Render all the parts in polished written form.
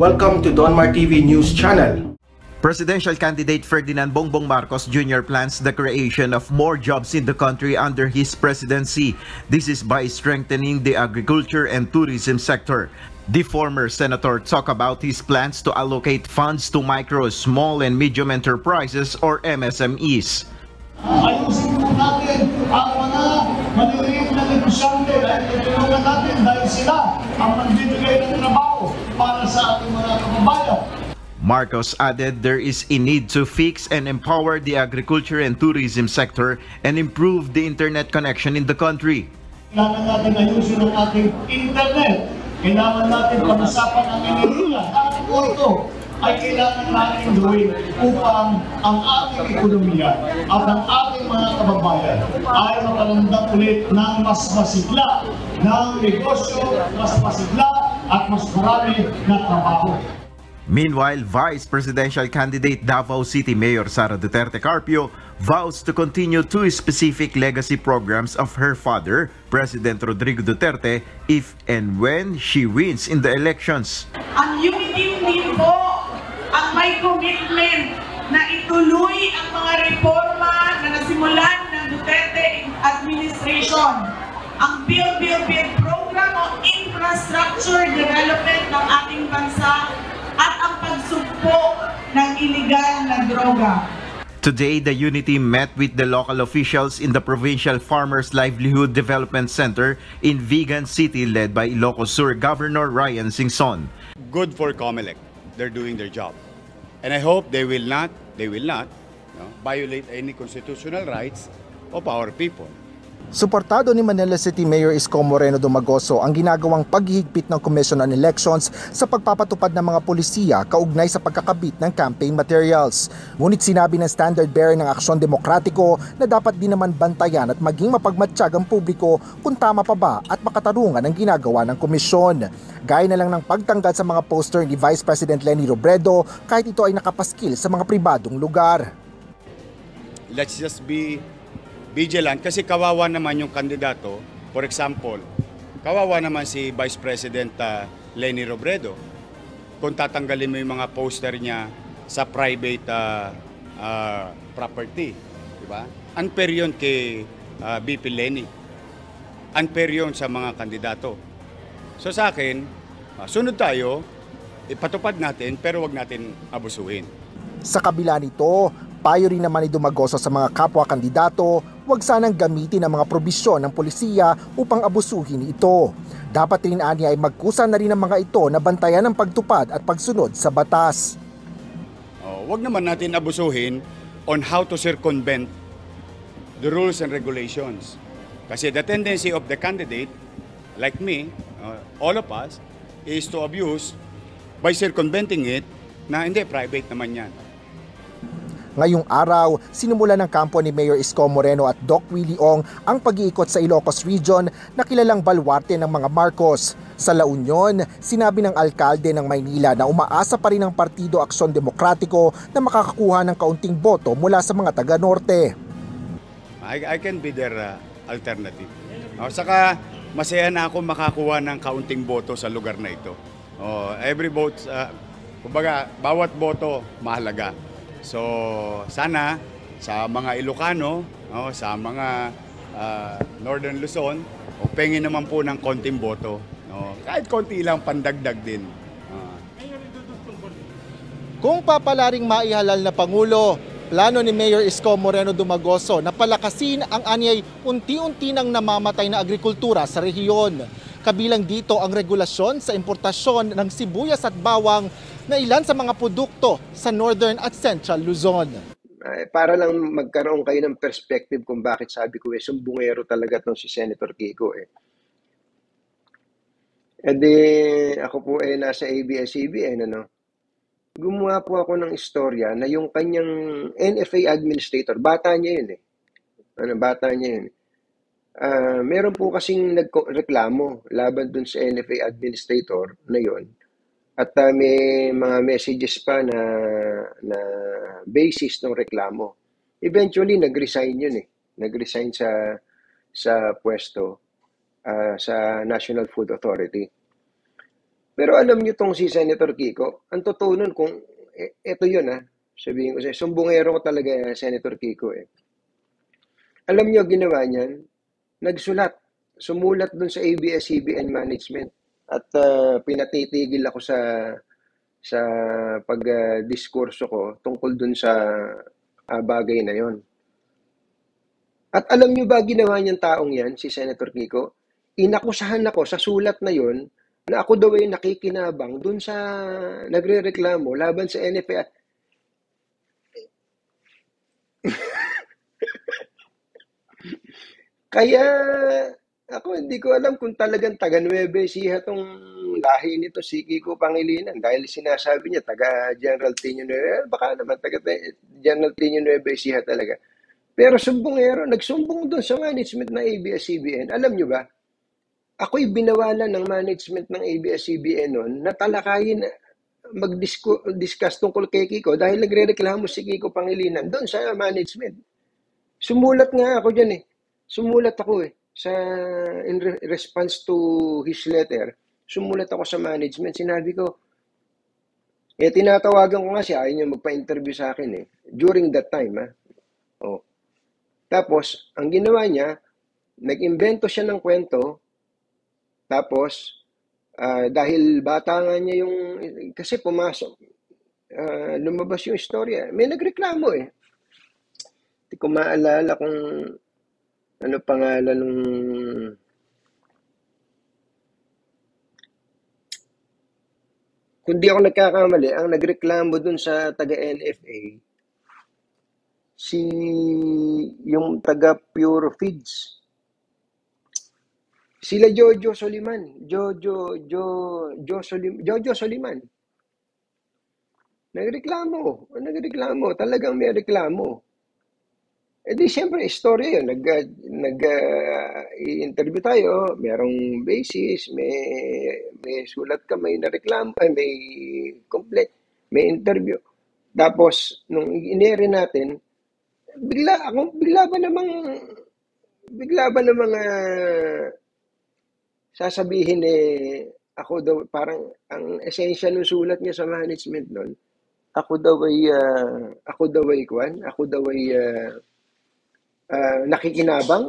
Welcome to Donmar TV News Channel. Presidential candidate Ferdinand Bongbong Marcos Jr. plans the creation of more jobs in the country under his presidency. This is by strengthening the agriculture and tourism sector. The former senator talked about his plans to allocate funds to micro, small and medium enterprises or MSMEs. Ayusin po natin ang mga maliliit na negosyante dahil tutulungan natin dahil sila ang magbibigay ng trabaho para sa ating mga kababayan. Marcos added there is a need to fix and empower the agriculture and tourism sector and improve the internet connection in the country. Kailangan natin ayusin ang ating internet. Kailangan natin pag-usapan ang enerhiya. At ito ay kailangan natin gawin upang ang ating ekonomiya at ang ating mga kababayan ay makaramdam ulit ng mas masigla ng negosyo, mas masigla at mas marami na trabaho. Meanwhile, Vice Presidential candidate Davao City Mayor Sara Duterte Carpio vows to continue two specific legacy programs of her father, President Rodrigo Duterte, if and when she wins in the elections. Ang unity team po ang may commitment na ituloy ang mga reforma na nasimulan ng Duterte administration. Ang Build program o infrastructure development ng ating bansa at ang pagsugpo ng iligal na droga. Today, the unity met with the local officials in the Provincial Farmers Livelihood Development Center in Vigan City led by Ilocos Sur Governor Ryan Singson. Good for COMELEC. They're doing their job. And I hope they will not violate any constitutional rights of our people. Suportado ni Manila City Mayor Isko Moreno Dumagoso ang ginagawang paghihigpit ng Commission on Elections sa pagpapatupad ng mga polisiya kaugnay sa pagkakabit ng campaign materials. Ngunit sinabi ng standard bearer ng Aksyon Demokratiko na dapat din naman bantayan at maging mapagmatsyag ang publiko kung tama pa ba at makatarungan ang ginagawa ng komisyon. Gaya na lang ng pagtanggal sa mga poster ni Vice President Leni Robredo kahit ito ay nakapaskil sa mga pribadong lugar. Let's just be vigilant kasi kawawa naman yung kandidato. For example, kawawa naman si Vice President Leni Robredo kung tatanggalin mo yung mga poster niya sa private property, di ba? Unfair yun kay BP Leni. Unfair yun sa mga kandidato. So sa akin, sunod tayo, ipatupad natin pero wag natin abusuhin. Sa kabila nito, payo rin naman ni Dumagoso sa mga kapwa-kandidato, huwag sanang gamitin ang mga probisyon ng polisiya upang abusuhin ito. Dapat rin aniya ay magkusa na rin ang mga ito na bantayan ang pagtupad at pagsunod sa batas. Huwag naman natin abusuhin on how to circumvent the rules and regulations. Kasi the tendency of the candidate, like me, all of us, is to abuse by circumventing it na hindi, private naman yan. Ngayong araw, sinimula ng kampo ni Mayor Isko Moreno at Doc Willie Ong ang pag-iikot sa Ilocos Region na kilalang baluarte ng mga Marcos. Sa La Union, sinabi ng alkalde ng Maynila na umaasa pa rin ang Partido Aksyon Demokratiko na makakakuha ng kaunting boto mula sa mga taga-norte. I can be their alternative. Saka masaya na ako makakuha ng kaunting boto sa lugar na ito. Every vote, kumbaga, bawat boto mahalaga. So sana sa mga Ilocano, sa mga Northern Luzon, pengin naman po ng konting boto. Kahit konti lang, pandagdag din. Kung papalaring maihalal na Pangulo, plano ni Mayor Isko Moreno Dumagoso na palakasin ang anyay unti-unti nang namamatay na agrikultura sa rehiyon. Kabilang dito ang regulasyon sa importasyon ng sibuyas at bawang na ilan sa mga produkto sa Northern at Central Luzon. Para lang magkaroon kayo ng perspective kung bakit sabi ko sumbungero talaga itong si Senator Kiko. Ako po nasa ABS-CBN, gumawa po ako ng istorya na yung kanyang NFA administrator, bata niya yun bata niya yun. Meron po kasing nagreklamo laban dun sa NFA administrator na yon. At may mga messages pa na basis ng reklamo. Eventually, nag-resign yun Nag-resign sa pwesto sa National Food Authority. Pero alam niyo tong si Senator Kiko, ang totoo nun kung, eto yun sabihin ko sa'yo, sumbongero ko talaga Senator Kiko Alam niyo ginawa niyan, sumulat dun sa ABS-CBN management at pinatitigil ako sa pag-diskurso ko tungkol dun sa bagay na yon. At alam niyo ba ginawa niyang taong yan, si Senator Kiko? Inakusahan ako sa sulat na yon na ako daw ay nakikinabang dun sa nagrereklamo laban sa NFA. Kaya ako hindi ko alam kung talagang taga Nueva Ecija tong lahi nito si Kiko Pangilinan dahil sinasabi niya taga General Tino Nueva, baka naman taga General Tino Nueva Ecija talaga. Pero nagsumbong doon sa management ng ABS-CBN. Alam niyo ba, ako'y binawalan ng management ng ABS-CBN noon na talakayin, mag-discuss tungkol kay Kiko dahil nagre-reklamo si Kiko Pangilinan doon sa management. Sumulat nga ako dyan Sumulat ako in response to his letter. Sumulat ako sa management. Sinabi ko, tinatawagan ko nga siya, ayaw niya magpa-interview sa akin during that time Tapos, ang ginawa niya, nag-invento siya ng kwento, tapos, dahil bata nga niya kasi pumasok, lumabas yung istorya. May nagreklamo Hindi ko maalala kung ano pangalan nung kung di ako nagkakamali, ang nagreklamo dun sa taga-NFA, yung taga Pure Feeds. Sila Jojo Soliman. Jojo Soliman. Nagreklamo. Talagang may reklamo. Di siyempre, istorya yun. I-interview tayo, merong basis, may sulat ka, may nareklamo, may complaint, may interview. Tapos, nung inere natin, bigla ba namang sasabihin ako daw, parang ang esensya ng sulat niya sa management nun, ako daw ay nakikinabang.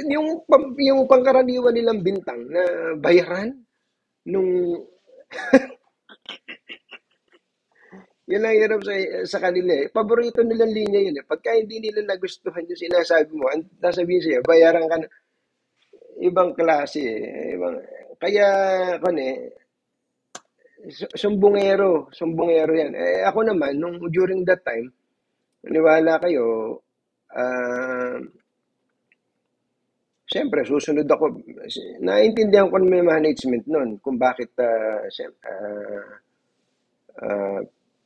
Yung pangkaraniwan nilang bintang na bayaran nung yun lang hirap sa kanila Paborito nilang linya yun Pagka hindi nila nagustuhan yung sinasabi mo, sasabihin siya, bayaran ka na. Ibang klase Kaya, sumbongero yan. Ako naman, during that time, niwala kayo, siyempre, susunod ako. Naintindihan ko naman yung management nun kung bakit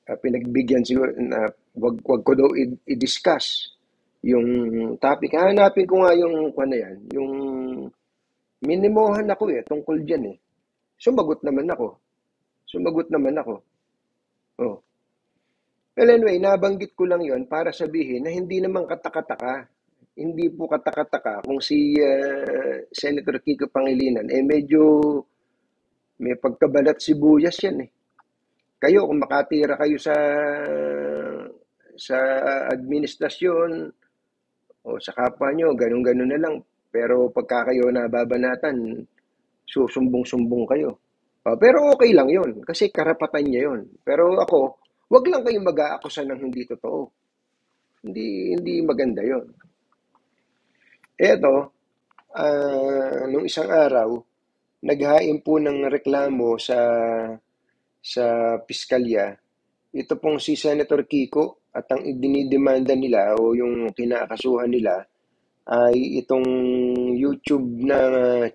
pinagbigyan siguro na wag ko daw i-discuss yung topic. Hanapin ko nga yung yung minimohan ako tungkol dyan Sumagot naman ako. Well, anyway, nabanggit ko lang yon para sabihin na hindi naman katakataka. Hindi po katakataka kung si Senator Kiko Pangilinan medyo may pagkabalat sibuyas yan Kayo, kung makatira kayo sa administrasyon o sa kapwa nyo, ganun-ganun na lang. Pero pagka kayo nababanatan, susumbong-sumbong kayo. Pero okay lang yon kasi karapatan niya yon. Pero ako, wag lang kayong mag-aakusa ng hindi totoo. Hindi maganda yon. Eto, nung isang araw, naghain po ng reklamo sa piskalya, ito pong si Senator Kiko at ang dinidemanda nila o yung kinakasuhan nila ay itong YouTube na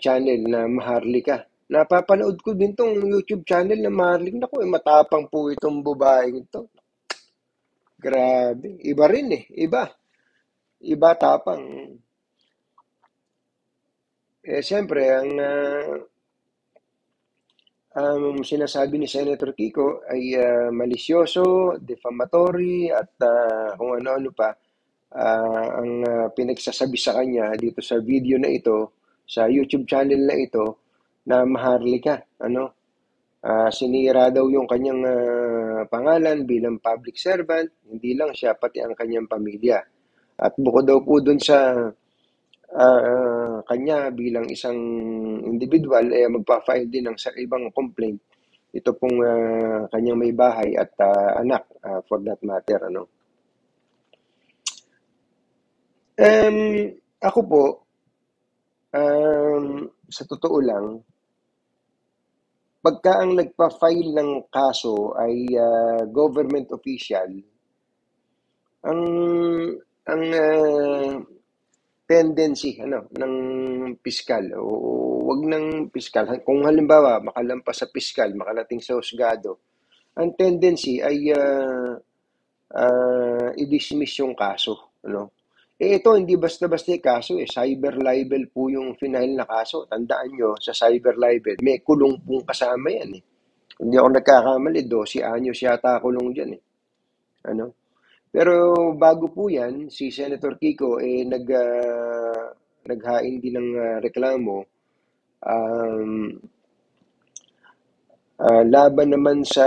channel na Maharlika. Napapanood ko din tong YouTube channel na Maharlika. Naku, matapang po itong babaeng ito. Grabe. Iba rin Iba tapang. Siyempre, ang sinasabi ni Senator Kiko ay malisyoso, defamatory, at kung ano-ano pa ang pinagsasabi sa kanya dito sa video na ito, sa YouTube channel na ito, na Maharlika, sinira daw yung kanyang pangalan bilang public servant, hindi lang siya, pati ang kanyang pamilya. At bukod daw po dun sa kanya bilang isang individual, magpa-file din ng sa ibang complaint. Ito pong kanyang may bahay at anak, for that matter. Ako po, sa totoo lang, pagka ang nagpa-file ng kaso ay government official, ang tendency ng piskal o wag ng piskal, kung halimbawa makalampas sa piskal, makalating sa husgado, ang tendency ay i-dismiss yung kaso, ito hindi basta-basta kaso, cyber libel po yung final na kaso. Tandaan nyo, sa cyber libel may kulong pong kasama yan. Hindi ako nagkakamali, 12 anyos yata kulong diyan Pero bago po yan, si Senator Kiko naghain din ng reklamo laban naman sa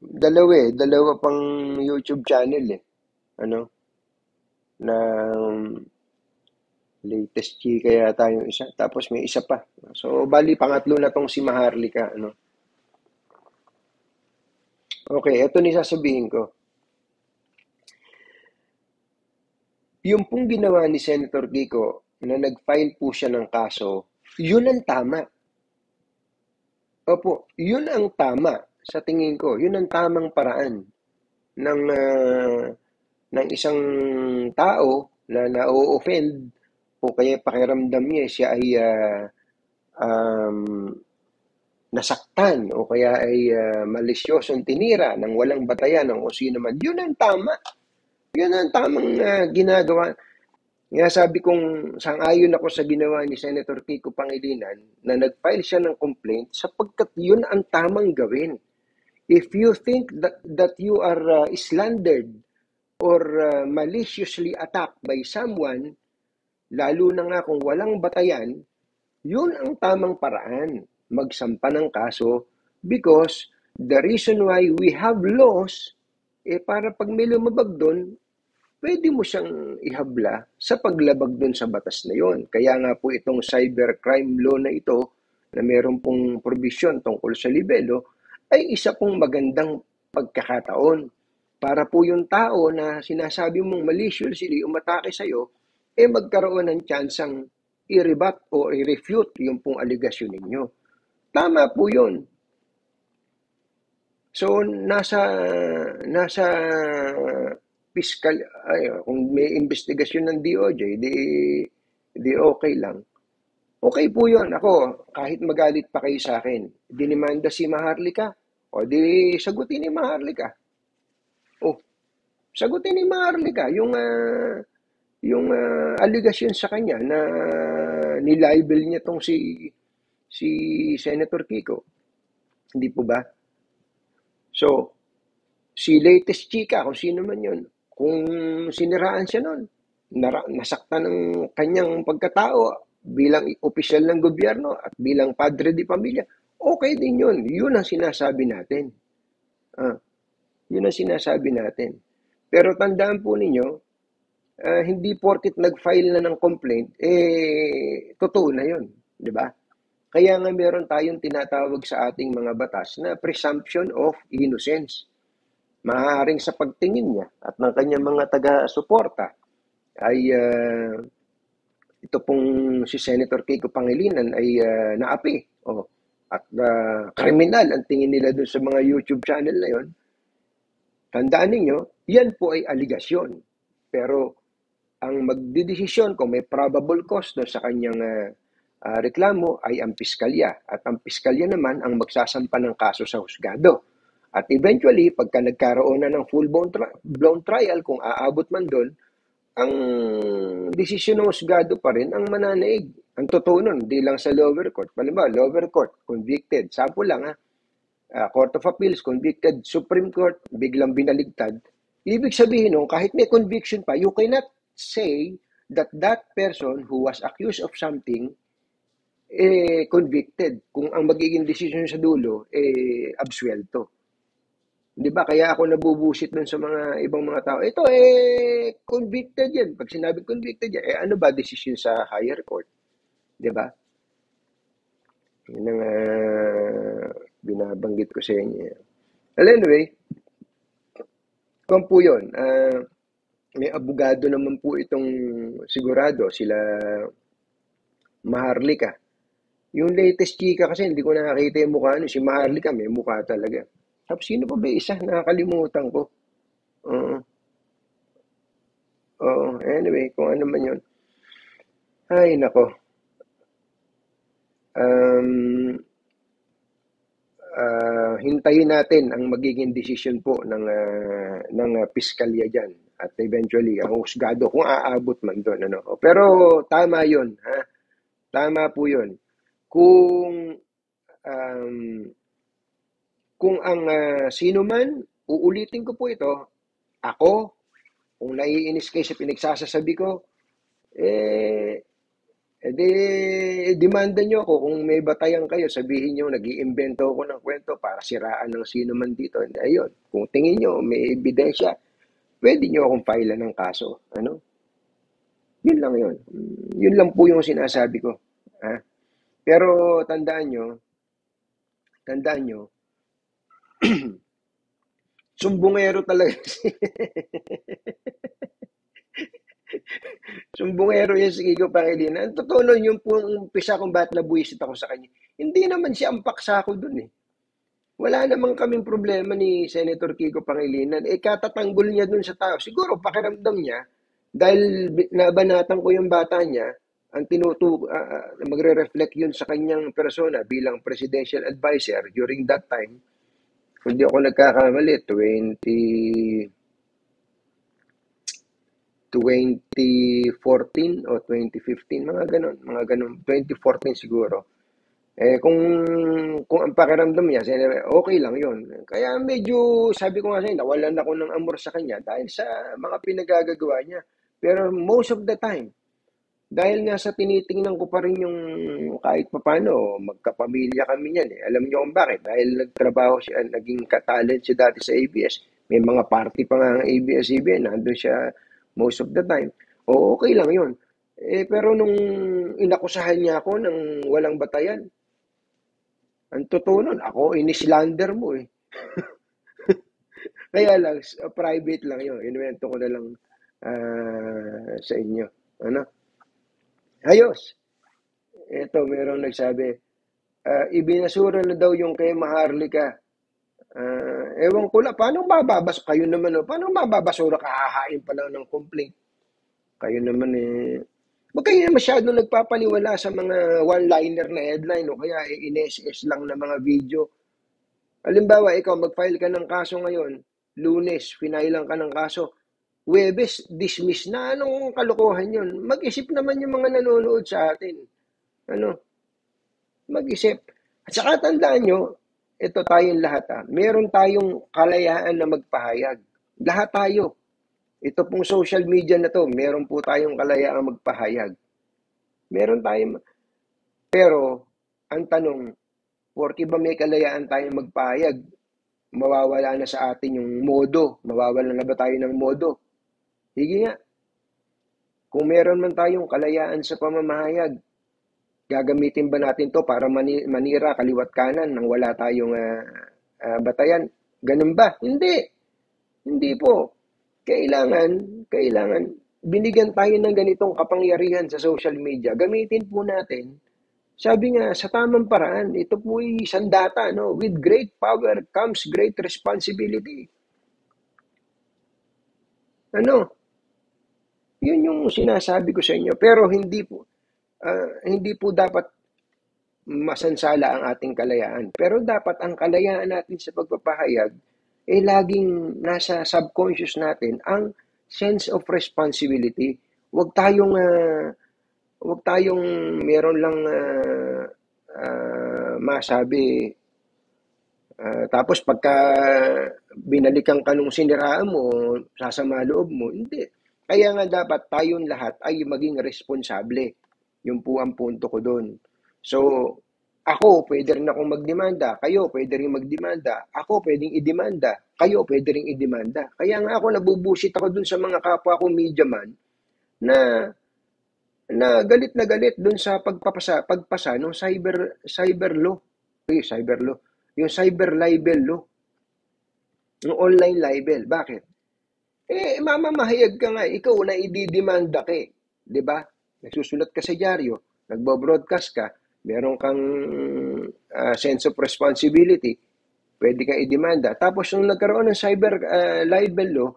dalawa pang YouTube channel na latest chika yata yung isa, tapos may isa pa. So bali pangatlo na tong si Maharlika. Okay, ito ni sasabihin ko. Yung pong ginawa ni Senator Kiko na nag-file po siya ng kaso, yun ang tama. Opo, yun ang tama sa tingin ko. Yun ang tamang paraan ng isang tao na na-offend o kaya pakiramdam niya siya ay nasaktan o kaya ay malisyosong tinira ng walang batayan ng o sino man. Yun ang tama. Yun ang tamang ginagawa. Nga sabi kong sang-ayon ako sa ginawa ni Senator Kiko Pangilinan na nag-file siya ng complaint sapagkat yun ang tamang gawin. If you think that you are slandered or maliciously attacked by someone, lalo na nga kung walang batayan, yun ang tamang paraan, magsampa ng kaso, because the reason why we have laws, para pag may lumabag doon, pwede mo siyang ihabla sa paglabag doon sa batas na yon. Kaya nga po itong cybercrime law na ito, na meron pong provision tungkol sa libelo, ay isa pong magandang pagkakataon para po yung tao na sinasabi mong maliciously umatake sa'yo, magkaroon ng tsansang i-rebut o i-refute yung pong aligasyon ninyo. Tama po yun. So, nasa fiscal, kung may investigasyon ng DOJ, di okay lang. Okay po yun. Ako, kahit magalit pa kayo sa akin, dinimanda si Maharlika, o di sagutin ni Maharlika. Sagutin ni Maharlika yung allegation sa kanya na nilibel niya tong si Senator Kiko. Hindi po ba? So, si latest chika, kung sino man yun, kung siniraan siya nun, nasaktan ng kanyang pagkatao bilang opisyal ng gobyerno at bilang padre di pamilya, okay din yun. Yun ang sinasabi natin. Yun ang sinasabi natin. Pero tandaan po ninyo, hindi porket nag-file na ng complaint, totoo na yun. Di ba? Kaya nga meron tayong tinatawag sa ating mga batas na presumption of innocence. Maaaring sa pagtingin niya at ng kanyang mga taga-suporta ay ito pong si Senator Kiko Pangilinan ay naapi. At kriminal ang tingin nila doon sa mga YouTube channel na yon. Tandaan ninyo, yan po ay aligasyon. Pero ang magdidesisyon kung may probable cause doon sa kanyang reklamo ay ang piskalya. At ang piskalya naman ang magsasampa ng kaso sa husgado. At eventually, pagka nagkaroon na ng full-blown trial, kung aabot man doon, ang desisyon ng husgado pa rin ang mananaig. Ang totoo nun, di lang sa lower court. Halimbawa, lower court, convicted. Sample lang Court of Appeals, convicted. Supreme Court, biglang binaligtad. Ibig sabihin nun, kahit may conviction pa, you cannot say that that person who was accused of something convicted. Kung ang magiging decision sa dulo, absuelto. Di ba? Kaya ako nabubusit dun sa mga ibang mga tao. Ito, convicted yan. Pag sinabing convicted yan, ano ba decision sa higher court? Di ba? Yun ang binabanggit ko sa inyo. Well, anyway, kung po yun, may abogado naman po itong sigurado, sila Maharlika. Yung latest chika kasi, hindi ko nakakita yung mukha. Si Maharlika, may mukha talaga. Tapos sino pa ba isa? Nakakalimutan ko. Anyway, kung ano man yun. Ay, nako. Hintayin natin ang magiging decision po ng piskalya dyan. At eventually, ang husgado, kung aabot man doon. Ano. Pero tama yun. Ha? Tama po yun. Kung ang sino man, uulitin ko po ito, ako, kung naiinis kayo sa pinagsasasabi ko, demanda nyo ako. Kung may batayan kayo, sabihin nyo, nag-iimbento ako ng kwento para siraan ng sino man dito. Ayun, kung tingin nyo, may ebidensya, pwede nyo akong file ng kaso. Ano? Yun lang yun. Yun lang po yung sinasabi ko. Ha? Pero tandaan nyo, sumbungero talaga. Sumbungero yan si Kiko Pangilinan. Totoo nun, yung umpisa kung ba't nabuisit ako sa kanya. Hindi naman siya ang paksa ko dun eh. Wala namang kaming problema ni Senator Kiko Pangilinan. Katatanggol niya dun sa tao. Siguro pakiramdam niya, dahil nabanatan ko yung bata niya, ang magre-reflect yun sa kanyang persona bilang presidential advisor during that time. Kung di ako nagkakamali, 2014 o 2015, mga ganun, 2014 siguro. Kung ang pakiramdam niya, okay lang yun. Kaya medyo, sabi ko nga sa'yo, nawalan ako ng amor sa kanya dahil sa mga pinagagagawa niya. Pero most of the time, dahil nga sa tinitingnan ko pa rin yung kahit papano, magkapamilya kami niyan eh. Alam niyo kung bakit? Dahil nagtrabaho siya, naging katalent siya dati sa ABS. May mga party pa nga ng ABS-CBN, nandun siya most of the time. Okay lang yun. Pero nung inakusahan niya ako ng walang batayan, ang totoo nun, ako, inislander mo eh. Kaya lang, private lang yun. Inuwento ko na lang sa inyo. Ano? Ayos. Ito, merong nagsabi, ibinasura na daw yung kay Maharlika. Ewan ko lang, paano mababas kayo naman, paano mababasura, kahahain pa lang ng complaint? Kayo naman wag kayo masyado nagpapaniwala sa mga one-liner na headline o kaya in-SS lang na mga video. Halimbawa, ikaw mag-file ka ng kaso ngayon, Lunes, finailan ka ng kaso, Huwebes, dismiss na. Anong kalokohan yun? Mag-isip naman yung mga nanonood sa atin. Ano? Mag-isip. At saka tandaan nyo, ito tayong lahat meron tayong kalayaan na magpahayag. Lahat tayo. Ito pong social media na to, meron po tayong kalayaan magpahayag. Meron tayong, pero, ang tanong, porke ba may kalayaan tayong magpahayag, mawawala na sa atin yung modo? Mawawala na ba tayo ng modo? Sige nga. Kung meron man tayong kalayaan sa pamamahayag, gagamitin ba natin to para manira kaliwat kanan nang wala tayong batayan? Ganun ba? Hindi. Hindi po. Kailangan binigyan tayo ng ganitong kapangyarihan sa social media. Gamitin po natin. Sabi nga, sa tamang paraan, ito po ay sandata, no? With great power comes great responsibility. Ano? Yun yung sinasabi ko sa inyo. Pero hindi po dapat masansala ang ating kalayaan. Pero dapat ang kalayaan natin sa pagpapahayag laging nasa subconscious natin ang sense of responsibility. Huwag tayong meron lang masabi tapos pagka binalikan ka nung siniraan mo, sasama loob mo. Hindi. Kaya nga dapat tayong lahat ay maging responsable. Yun po ang punto ko doon. So, ako, pwede rin akong magdemanda. Kayo, pwede rin magdemanda. Ako, pwedeng idemanda. Kayo, pwede rin idemanda. Kaya nga ako, nabubusit ako dun sa mga kapwa kong media man na galit dun sa pagpasa ng cyber law. Cyber law. Yung cyber libel law. Yung online libel. Bakit? Mamamahayag ka nga. Ikaw na ididemanda ka eh. 'Di ba? Nagsusulat ka sa dyaryo, nagbo-broadcast ka, meron kang sense of responsibility, pwede kang idemanda. Tapos nung nagkaroon ng cyber libel law,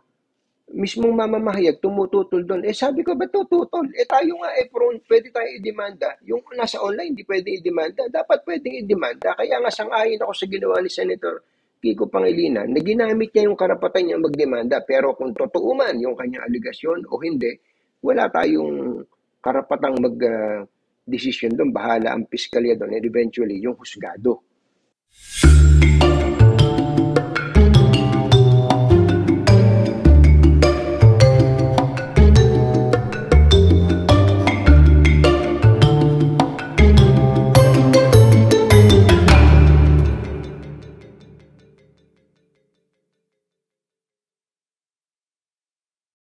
mismong mamamahayag tumututol doon. Sabi ko, ba't tututol? Tayo nga prone, pwede tayo idemanda. Yung nasa online, hindi pwede idemanda. Dapat pwedeng idemanda. Kaya nga sang-ayon ako sa ginawa ni Senator Kiko Pangilinan na ginamit niya yung karapatan niya magdemanda. Pero kung totoo man yung kanyang aligasyon o hindi, wala tayong karapatang mag-desisyon doon. Bahala ang piskalya doon and eventually yung husgado.